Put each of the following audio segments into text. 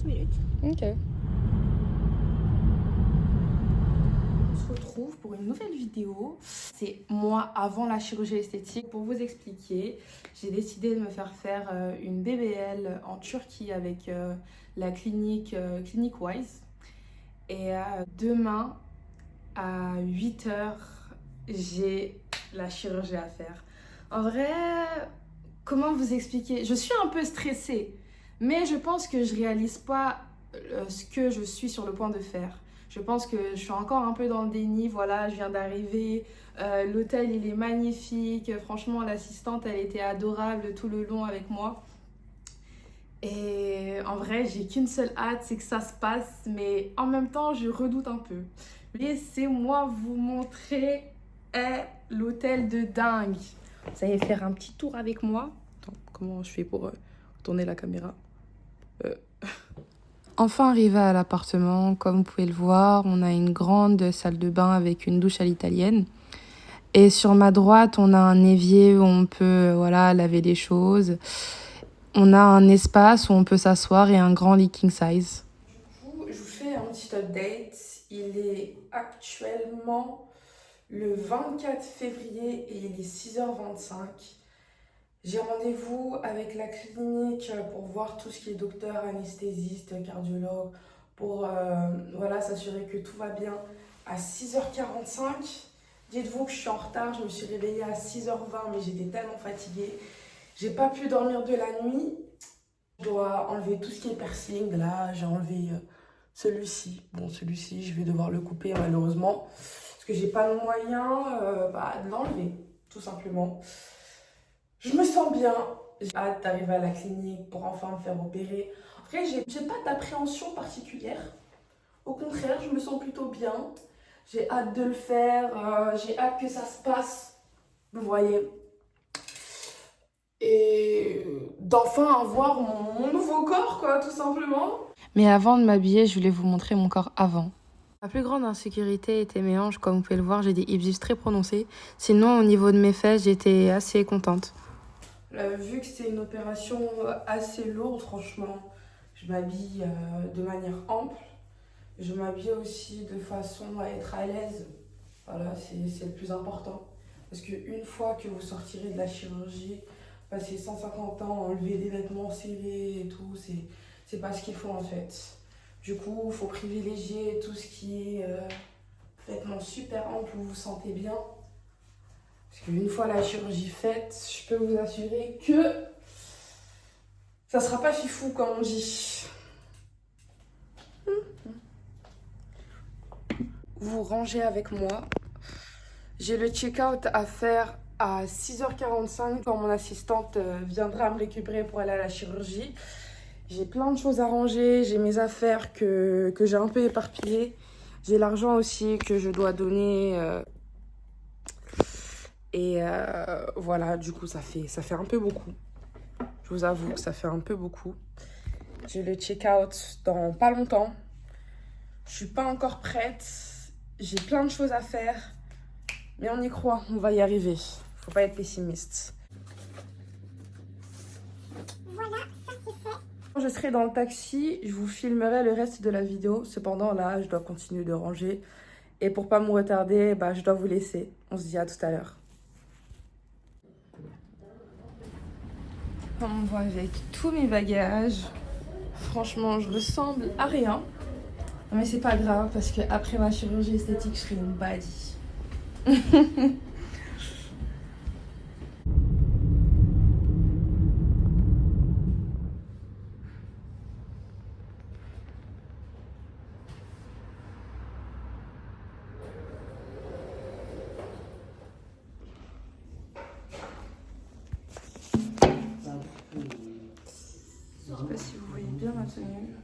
15 minutes. Ok. On se retrouve pour une nouvelle vidéo. C'est moi avant la chirurgie esthétique. Pour vous expliquer, j'ai décidé de me faire une BBL en Turquie avec la clinique ClinicWise. Et demain à 8h, j'ai la chirurgie à faire. En vrai, comment vous expliquer? Je suis un peu stressée, mais je pense que je réalise pas ce que je suis sur le point de faire. Je pense que je suis encore un peu dans le déni. Voilà, je viens d'arriver. L'hôtel, il est magnifique. Franchement, l'assistante, elle était adorable tout le long avec moi. Et en vrai, j'ai qu'une seule hâte, c'est que ça se passe. Mais en même temps, je redoute un peu. Laissez-moi vous montrer l'hôtel de dingue. Vous allez faire un petit tour avec moi. Attends, comment je fais pour tourner la caméra? Enfin arrivé à l'appartement, comme vous pouvez le voir, on a une grande salle de bain avec une douche à l'italienne. Et sur ma droite, on a un évier où on peut laver les choses. On a un espace où on peut s'asseoir et un grand lit king size. Je vous fais un petit update. Il est actuellement le 24 février et il est 6h25. J'ai rendez-vous avec la clinique pour voir tout ce qui est docteur, anesthésiste, cardiologue, pour s'assurer que tout va bien à 6h45. Dites-vous que je suis en retard, je me suis réveillée à 6h20 mais j'étais tellement fatiguée. J'ai pas pu dormir de la nuit. Je dois enlever tout ce qui est piercing. Là, j'ai enlevé celui-ci. Bon, celui-ci, je vais devoir le couper malheureusement. Parce que j'ai pas le moyen de l'enlever, tout simplement. Je me sens bien. J'ai hâte d'arriver à la clinique pour enfin me faire opérer. En vrai, j'ai pas d'appréhension particulière. Au contraire, je me sens plutôt bien. J'ai hâte de le faire. J'ai hâte que ça se passe. Vous voyez. Et d'enfin avoir mon nouveau corps, quoi, tout simplement. Mais avant de m'habiller, je voulais vous montrer mon corps avant. Ma plus grande insécurité était mes hanches. Comme vous pouvez le voir, j'ai des hips très prononcés. Sinon, au niveau de mes fesses, j'étais assez contente. Vu que c'est une opération assez lourde, franchement, je m'habille de manière ample. Je m'habille aussi de façon à être à l'aise. Voilà, c'est le plus important. Parce qu'une fois que vous sortirez de la chirurgie, passer 150 ans, enlever des vêtements serrés et tout, c'est pas ce qu'il faut en fait. Du coup, il faut privilégier tout ce qui est vêtements super amples où vous vous sentez bien. Parce qu'une fois la chirurgie faite, je peux vous assurer que ça sera pas fifou comme on dit. Vous rangez avec moi. J'ai le check-out à faire à 6h45 quand mon assistante viendra me récupérer pour aller à la chirurgie. J'ai plein de choses à ranger, j'ai mes affaires que j'ai un peu éparpillées. J'ai l'argent aussi que je dois donner. Voilà, du coup, ça fait un peu beaucoup. Je vous avoue que ça fait un peu beaucoup. J'ai le check-out dans pas longtemps. Je suis pas encore prête. J'ai plein de choses à faire. Mais on y croit, on va y arriver. Faut pas être pessimiste. Voilà, ça c'est fait. Quand je serai dans le taxi, je vous filmerai le reste de la vidéo. Cependant, là, je dois continuer de ranger. Et pour pas me retarder, je dois vous laisser. On se dit à tout à l'heure. On me voit avec tous mes bagages. Franchement, je ressemble à rien. Mais c'est pas grave parce qu'après ma chirurgie esthétique, je serai une baddie. Je sais pas si vous voyez bien ma tenue.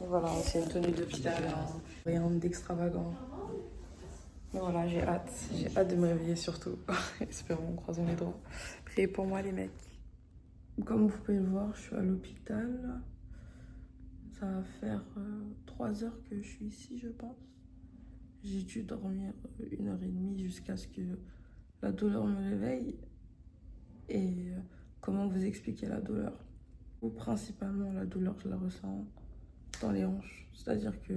Voilà, c'est une tenue d'hôpital, rien d'extravagant. Mais voilà, j'ai hâte de me réveiller surtout. Espérons, croisons les doigts. Priez pour moi les mecs. Comme vous pouvez le voir, je suis à l'hôpital. Ça va faire 3 heures que je suis ici, je pense. J'ai dû dormir 1h30 jusqu'à ce que la douleur me réveille. Et comment vous expliquer la douleur? Ou principalement, la douleur, je la ressens dans les hanches. C'est-à-dire que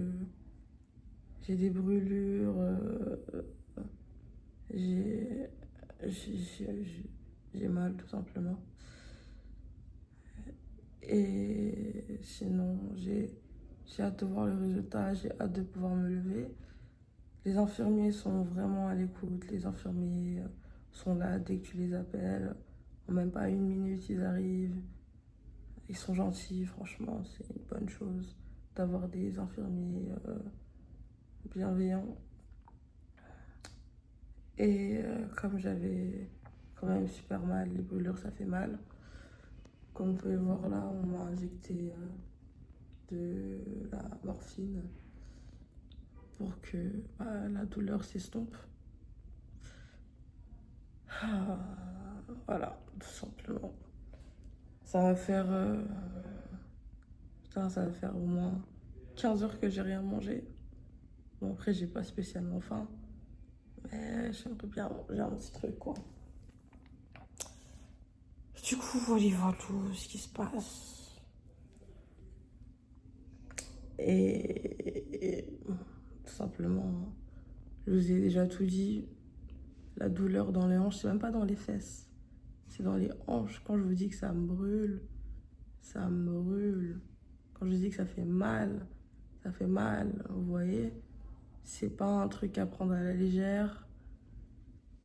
j'ai des brûlures, j'ai j'ai mal tout simplement. Et sinon, j'ai hâte de voir le résultat, j'ai hâte de pouvoir me lever. Les infirmiers sont vraiment à l'écoute, les infirmiers sont là dès que tu les appelles. En même pas une minute, ils arrivent. Ils sont gentils, franchement, c'est une bonne chose d'avoir des infirmiers bienveillants. Et comme j'avais quand même super mal, les brûlures ça fait mal. Comme vous pouvez le voir là, on m'a injecté de la morphine pour que la douleur s'estompe. Voilà, tout simplement. Ça va faire, putain, ça va faire au moins 15 heures que j'ai rien mangé. Bon, après, j'ai pas spécialement faim. Mais j'aimerais bien manger un petit truc, quoi. Du coup, voilà tout ce qui se passe. Et tout simplement, je vous ai déjà tout dit. La douleur dans les hanches, c'est même pas dans les fesses. C'est dans les hanches. Quand je vous dis que ça me brûle, ça me brûle. Quand je vous dis que ça fait mal, vous voyez. C'est pas un truc à prendre à la légère.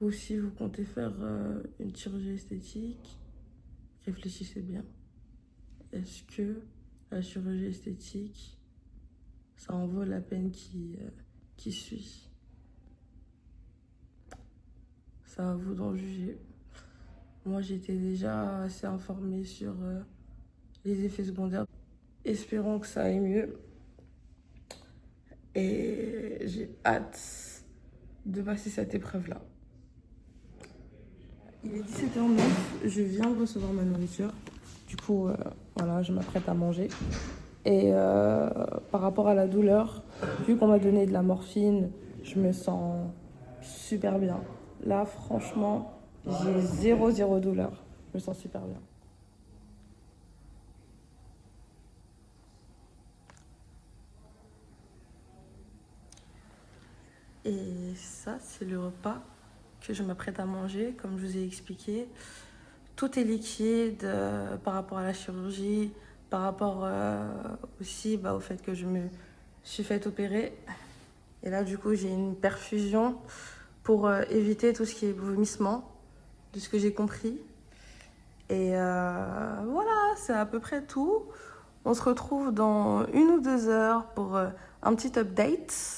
Ou si vous comptez faire une chirurgie esthétique, réfléchissez bien. Est-ce que la chirurgie esthétique, ça en vaut la peine qui suit? C'est à vous d'en juger. Moi, j'étais déjà assez informée sur les effets secondaires. Espérons que ça aille mieux. Et j'ai hâte de passer cette épreuve-là. Il est 17h09, je viens de recevoir ma nourriture. Du coup, voilà, je m'apprête à manger. Et par rapport à la douleur, vu qu'on m'a donné de la morphine, je me sens super bien. Là, franchement, j'ai zéro douleur. Je me sens super bien. Et ça, c'est le repas que je m'apprête à manger, comme je vous ai expliqué. Tout est liquide par rapport à la chirurgie, par rapport aussi au fait que je me suis fait opérer. Et là, du coup, j'ai une perfusion pour éviter tout ce qui est vomissement, de ce que j'ai compris. Et voilà, c'est à peu près tout. On se retrouve dans 1 ou 2 heures pour un petit update.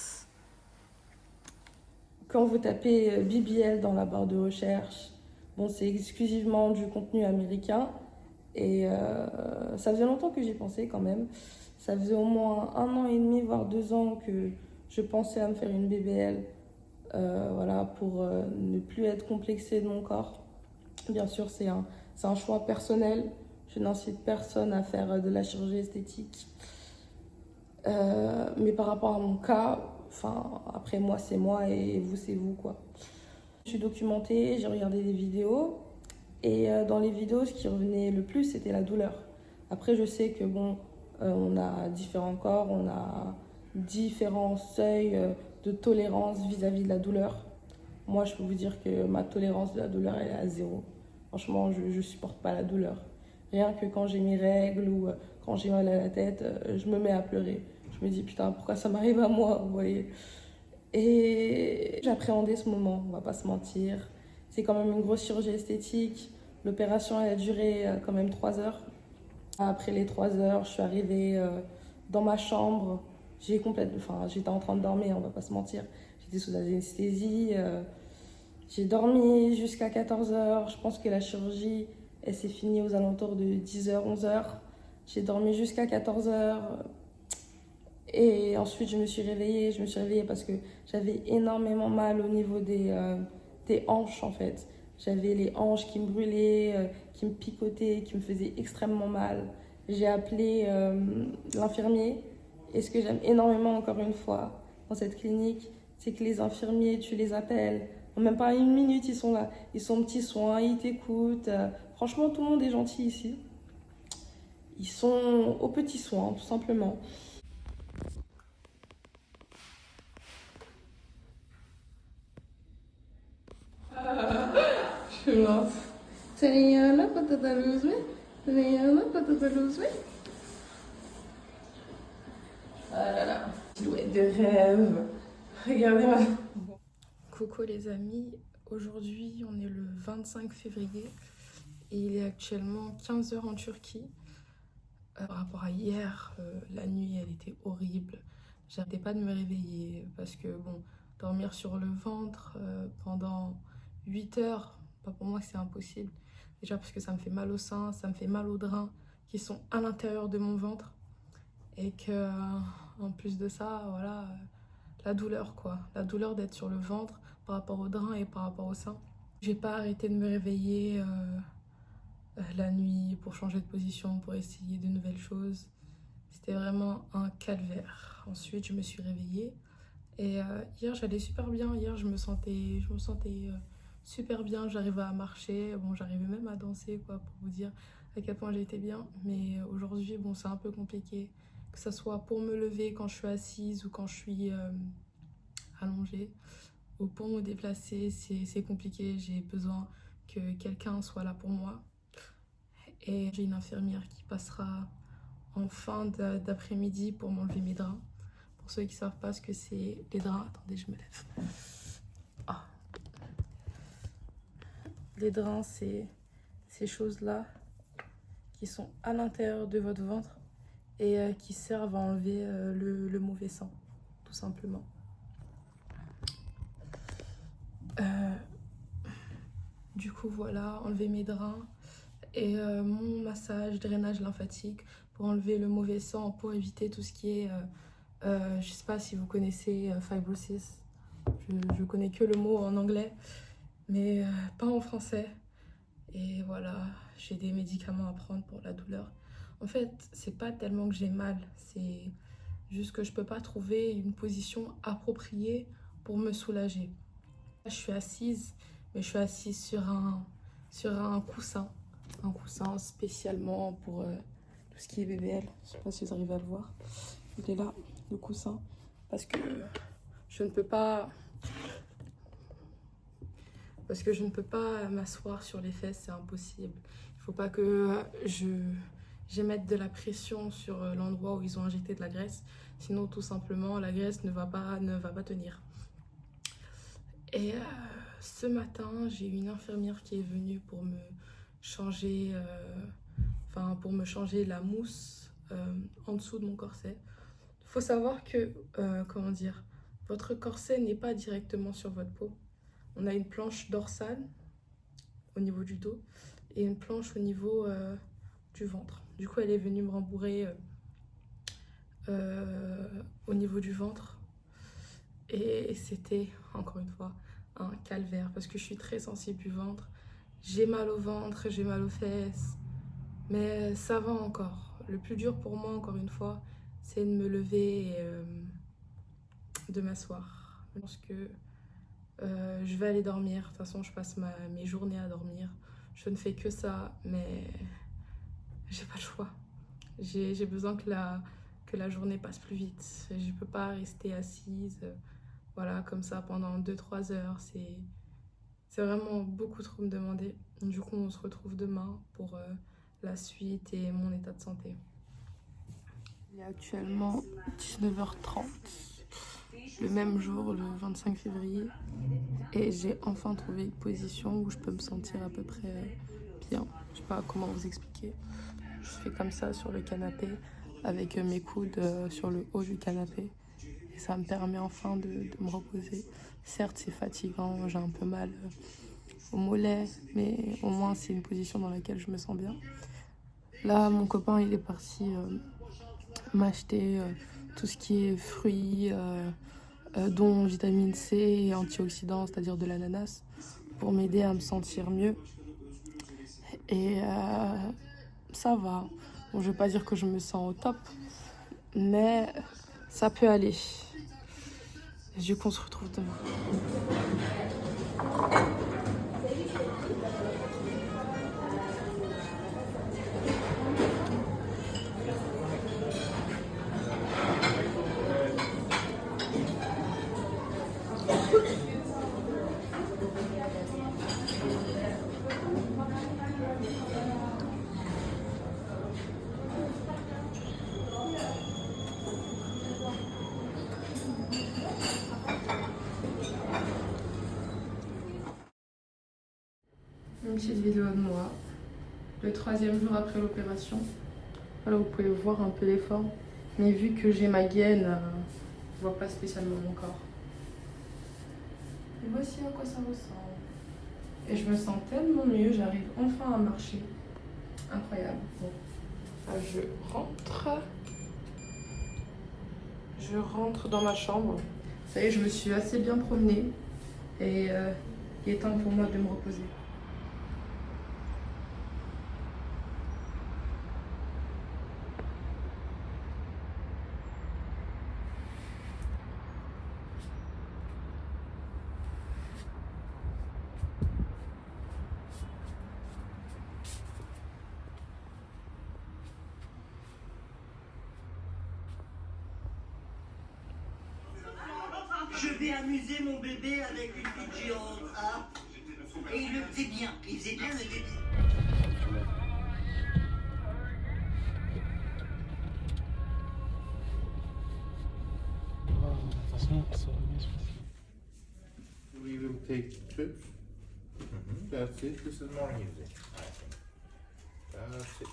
Quand vous tapez BBL dans la barre de recherche, bon, c'est exclusivement du contenu américain. Et ça faisait longtemps que j'y pensais quand même. Ça faisait au moins 1 an et demi, voire 2 ans que je pensais à me faire une BBL. Voilà, pour ne plus être complexée de mon corps. Bien sûr, c'est un choix personnel. Je n'incite personne à faire de la chirurgie esthétique. Mais par rapport à mon cas, enfin, après moi c'est moi et vous c'est vous, quoi. Je suis documentée, j'ai regardé des vidéos. Et dans les vidéos, ce qui revenait le plus, c'était la douleur. Après, je sais que bon, on a différents corps, on a différents seuils de tolérance vis-à-vis de la douleur. Moi, je peux vous dire que ma tolérance de la douleur, elle est à 0. Franchement, je supporte pas la douleur. Rien que quand j'ai mes règles ou quand j'ai mal à la tête, je me mets à pleurer. Je me dis, putain, pourquoi ça m'arrive à moi, vous voyez? Et j'appréhendais ce moment, on va pas se mentir. C'est quand même une grosse chirurgie esthétique. L'opération, elle a duré quand même 3 heures. Après les 3 heures, je suis arrivée dans ma chambre. J'étais en train de dormir, on va pas se mentir. J'étais sous anesthésie. J'ai dormi jusqu'à 14 heures. Je pense que la chirurgie, elle s'est finie aux alentours de 10 heures, 11 heures. J'ai dormi jusqu'à 14 heures. Et ensuite, je me suis réveillée. Je me suis réveillée parce que j'avais énormément mal au niveau des hanches, en fait. J'avais les hanches qui me brûlaient, qui me picotaient, qui me faisaient extrêmement mal. J'ai appelé l'infirmier. Et ce que j'aime énormément, encore une fois, dans cette clinique, c'est que les infirmiers, tu les appelles. En même pas 1 minute, ils sont là. Ils sont petits soins, ils t'écoutent. Franchement, tout le monde est gentil ici. Ils sont aux petits soins, tout simplement. Je lance. Seriana, patata luz, Seriana, patata luz, ah là là, silhouette de rêve. Regardez-moi. Coucou les amis, aujourd'hui on est le 25 février et il est actuellement 15 h en Turquie. Par rapport à hier, la nuit elle était horrible. J'arrêtais pas de me réveiller parce que bon, dormir sur le ventre pendant 8 heures, pas pour moi c'est impossible. Déjà parce que ça me fait mal au sein, ça me fait mal aux drains qui sont à l'intérieur de mon ventre. Et que en plus de ça, voilà, la douleur quoi. La douleur d'être sur le ventre par rapport aux drains et par rapport au sein. J'ai pas arrêté de me réveiller la nuit pour changer de position, pour essayer de nouvelles choses. C'était vraiment un calvaire. Ensuite, je me suis réveillée et hier j'allais super bien. Hier, je me sentais super bien. J'arrivais à marcher. Bon, j'arrivais même à danser quoi, pour vous dire à quel point j'étais bien. Mais aujourd'hui, bon, c'est un peu compliqué. Que ce soit pour me lever quand je suis assise ou quand je suis allongée. Ou pour me déplacer, c'est compliqué. J'ai besoin que quelqu'un soit là pour moi. Et j'ai une infirmière qui passera en fin d'après-midi pour m'enlever mes draps. Pour ceux qui ne savent pas ce que c'est les draps, attendez, je me lève. Ah. Les draps, c'est ces choses-là qui sont à l'intérieur de votre ventre et qui servent à enlever le mauvais sang, tout simplement. Du coup, voilà, enlever mes draps et mon massage, drainage lymphatique pour enlever le mauvais sang, pour éviter tout ce qui est, je sais pas si vous connaissez fibrosis, je connais que le mot en anglais, mais pas en français. Et voilà, j'ai des médicaments à prendre pour la douleur. En fait, c'est pas tellement que j'ai mal, c'est juste que je peux pas trouver une position appropriée pour me soulager. Je suis assise, mais je suis assise sur un coussin. Un coussin spécialement pour tout ce qui est BBL. Je sais pas si vous arrivez à le voir. Il est là, le coussin. Parce que je ne peux pas... m'asseoir sur les fesses, c'est impossible. Il faut pas que j'émette de la pression sur l'endroit où ils ont injecté de la graisse. Sinon, tout simplement, la graisse ne va pas tenir. Et ce matin, j'ai une infirmière qui est venue pour me changer, la mousse en dessous de mon corset. Il faut savoir que, votre corset n'est pas directement sur votre peau. On a une planche dorsale au niveau du dos et une planche au niveau du ventre. Du coup, elle est venue me rembourrer au niveau du ventre. Et c'était, encore une fois, un calvaire parce que je suis très sensible du ventre. J'ai mal au ventre, j'ai mal aux fesses, mais ça va encore. Le plus dur pour moi, encore une fois, c'est de me lever et de m'asseoir. Je pense que je vais aller dormir. De toute façon, je passe mes journées à dormir. Je ne fais que ça, mais j'ai pas le choix. J'ai besoin que la journée passe plus vite. Je peux pas rester assise. Voilà, comme ça pendant 2-3 heures, c'est vraiment beaucoup trop me demander. Du coup, on se retrouve demain pour la suite et mon état de santé. Il est actuellement 19h30, le même jour, le 25 février. Et j'ai enfin trouvé une position où je peux me sentir à peu près bien. Je sais pas comment vous expliquer. Je fais comme ça sur le canapé, avec mes coudes sur le haut du canapé. Et ça me permet enfin de me reposer. Certes, c'est fatigant, j'ai un peu mal au mollet, mais au moins c'est une position dans laquelle je me sens bien. Là, mon copain, il est parti m'acheter tout ce qui est fruits, dont vitamine C et antioxydants, c'est-à-dire de l'ananas, pour m'aider à me sentir mieux. Et ça va. Bon, je vais pas dire que je me sens au top, mais ça peut aller. Du coup, on se retrouve demain. une petite vidéo de moi, le 3e jour après l'opération. Voilà, vous pouvez voir un peu les formes. Mais vu que j'ai ma gaine, je vois pas spécialement mon corps. Et voici à quoi ça ressemble. Et je me sens tellement mieux, j'arrive enfin à marcher. Incroyable. Bon. Je rentre dans ma chambre. Ça y est, je me suis assez bien promenée. Et il est temps pour moi de me reposer. Je vais amuser mon bébé avec une petite géante, hein. Et il le faisait bien, il faisait bien le bébé. We will take tubes. That's it. This is more easy, I think. That's it.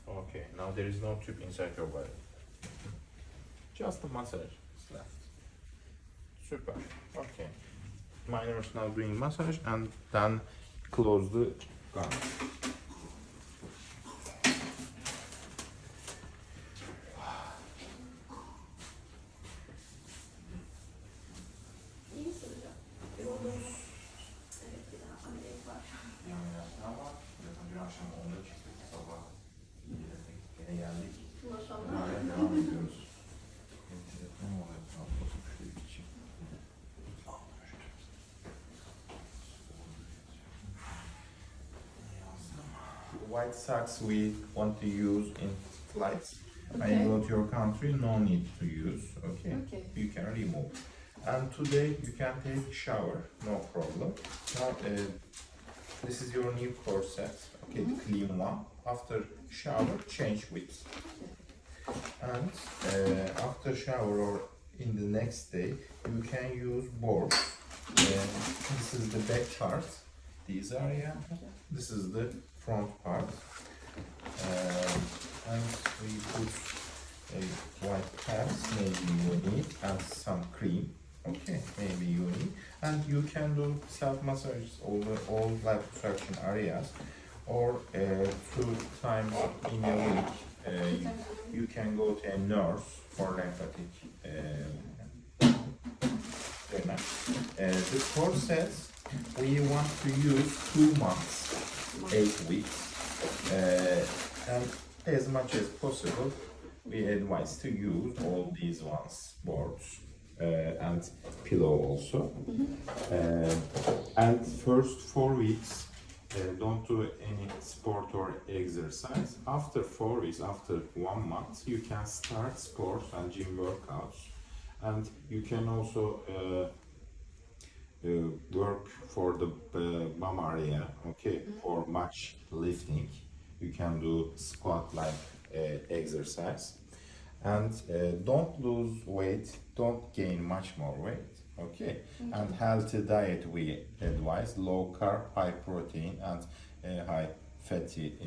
Okay, now there is no tube inside your body. Just a massage is left. Super. Okay. My nurse now doing massage and then close the gun. Dün akşam 10'da çıktık, sabah 7'de gene geldik. Hala devam ediyoruz. Deprem oluyor, hafta şu için. White socks we want to use in flights. When you go to your country, no need to use. Okay. You can remove. And today you can take shower, no problem. Now this is your new corset. Okay, the clean one. After shower, change with. And after shower or in the next day, you can use board. This is the back part, this area. This is the front part. And we put a white pads, maybe you need, and some cream. Okay, maybe you need. And you can do self-massages over all liposuction areas. Or 2 times in a week, you can go to a nurse for lymphatic treatment. The corsets we want to use 2 months, 8 weeks, and as much as possible, we advise to use all these ones, boards and pillow also. And first 4 weeks. Don't do any sport or exercise. After 4 weeks, after 1 month, you can start sports and gym workouts. And you can also work for the bum area, okay, for much lifting. You can do squat like exercise. And don't lose weight, don't gain much more weight. Okay, and healthy diet we advise low carb, high protein, and high fatty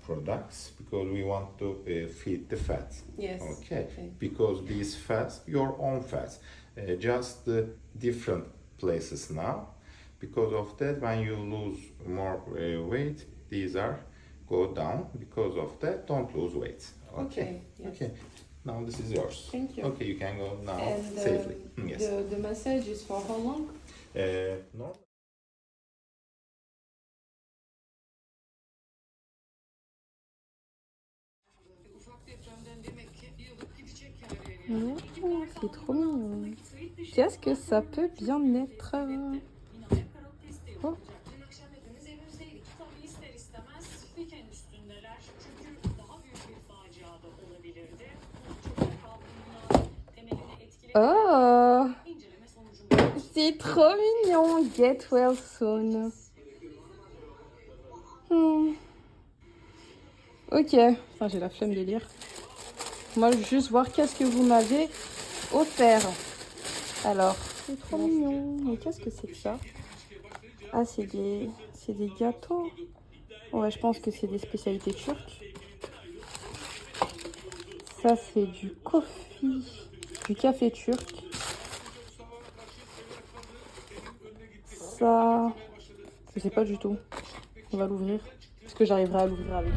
products because we want to feed the fat. Yes. Okay, because these fats, your own fats, just the different places now. Because of that, when you lose more weight, these are go down. Because of that, don't lose weight. Okay. Yes. Okay. Now this is yours. Thank you. Okay, you can go now And safely. Yes. the massage is for how long? No. Oh, c'est trop mignon. Qu'est-ce que ça peut bien être? Oh. Oh, c'est trop mignon. Get well soon. Ok, enfin j'ai la flemme de lire. Moi, je veux juste voir qu'est-ce que vous m'avez offert. Alors, c'est trop mignon. Mais qu'est-ce que c'est que ça? Ah, c'est des c'est des gâteaux. Ouais, je pense que c'est des spécialités turques. Ça, c'est du coffee, du café turc. Ça, je sais pas du tout. On va l'ouvrir. Est-ce que j'arriverai à l'ouvrir avec?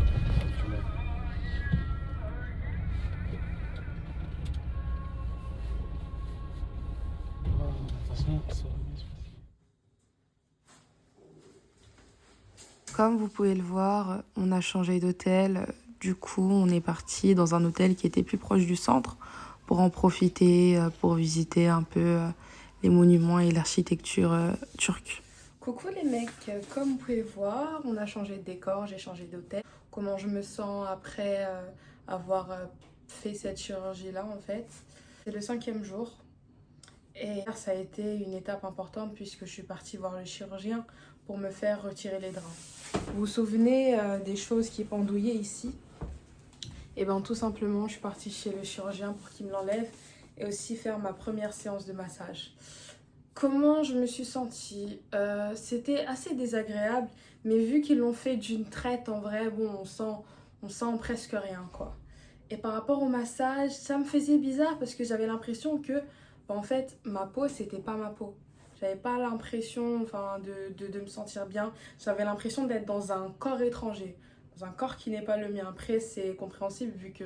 Comme vous pouvez le voir, on a changé d'hôtel. Du coup, on est parti dans un hôtel qui était plus proche du centre pour en profiter, pour visiter un peu les monuments et l'architecture turque. Coucou les mecs, comme vous pouvez voir, on a changé de décor, j'ai changé d'hôtel. Comment je me sens après avoir fait cette chirurgie-là en fait. C'est le 5e jour et ça a été une étape importante puisque je suis partie voir le chirurgien pour me faire retirer les draps. Vous vous souvenez des choses qui pendouillaient ici? Et bien tout simplement, je suis partie chez le chirurgien pour qu'il me l'enlève et aussi faire ma première séance de massage. Comment je me suis sentie? C'était assez désagréable, mais vu qu'ils l'ont fait d'une traite, en vrai, bon, on sent presque rien, quoi. Et par rapport au massage, ça me faisait bizarre parce que j'avais l'impression que, en fait, ma peau, c'était pas ma peau. J'avais pas l'impression de me sentir bien. J'avais l'impression d'être dans un corps étranger, dans un corps qui n'est pas le mien. Après, c'est compréhensible vu que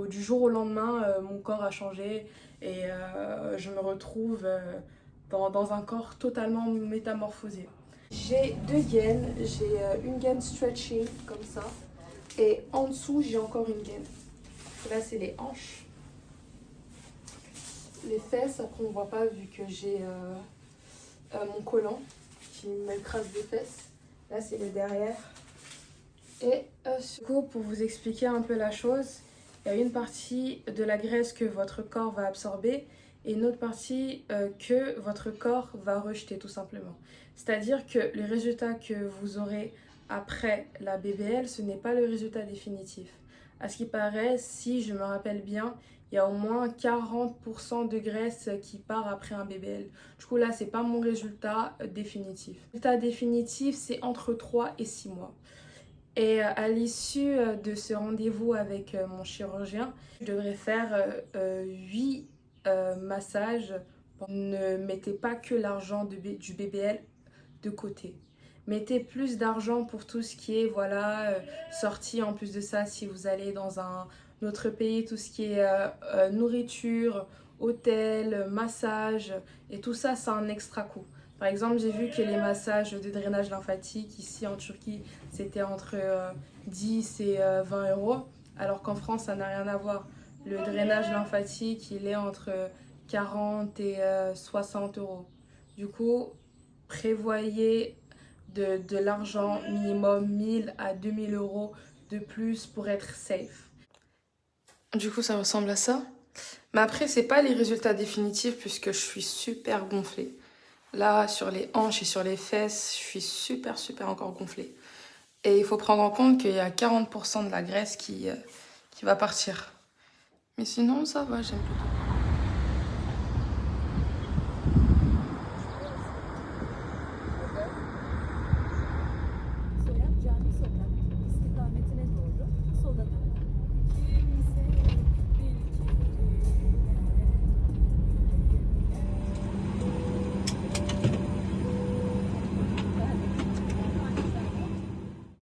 du jour au lendemain, mon corps a changé et je me retrouve dans un corps totalement métamorphosé. J'ai 2 gaines. J'ai une gaine stretching comme ça et en dessous, j'ai encore une gaine. Là, c'est les hanches. Les fesses, après on voit pas vu que j'ai mon collant qui m'écrase les fesses. Là c'est le derrière. Et du coup, pour vous expliquer un peu la chose, il y a une partie de la graisse que votre corps va absorber et une autre partie que votre corps va rejeter tout simplement. C'est-à-dire que le résultat que vous aurez après la BBL, ce n'est pas le résultat définitif. À ce qui paraît, si je me rappelle bien, il y a au moins 40% de graisse qui part après un BBL. Du coup, là, c'est pas mon résultat définitif. Le résultat définitif, c'est entre 3 et 6 mois. Et à l'issue de ce rendez-vous avec mon chirurgien, je devrais faire 8 massages. Ne mettez pas que l'argent du BBL de côté. Mettez plus d'argent pour tout ce qui est sortie. En plus de ça, si vous allez dans un autre pays, tout ce qui est nourriture, hôtel, massage et tout ça, c'est un extra coût. Par exemple, j'ai vu que les massages de drainage lymphatique ici en Turquie, c'était entre 10 et 20 euros, alors qu'en France, ça n'a rien à voir. Le drainage lymphatique, il est entre 40 et 60 euros. Du coup, prévoyez de l'argent minimum 1000 à 2000 euros de plus pour être safe. Du coup, ça ressemble à ça. Mais après, c'est pas les résultats définitifs puisque je suis super gonflée. Là, sur les hanches et sur les fesses, je suis super encore gonflée. Et il faut prendre en compte qu'il y a 40% de la graisse qui va partir. Mais sinon, ça va, j'aime plutôt.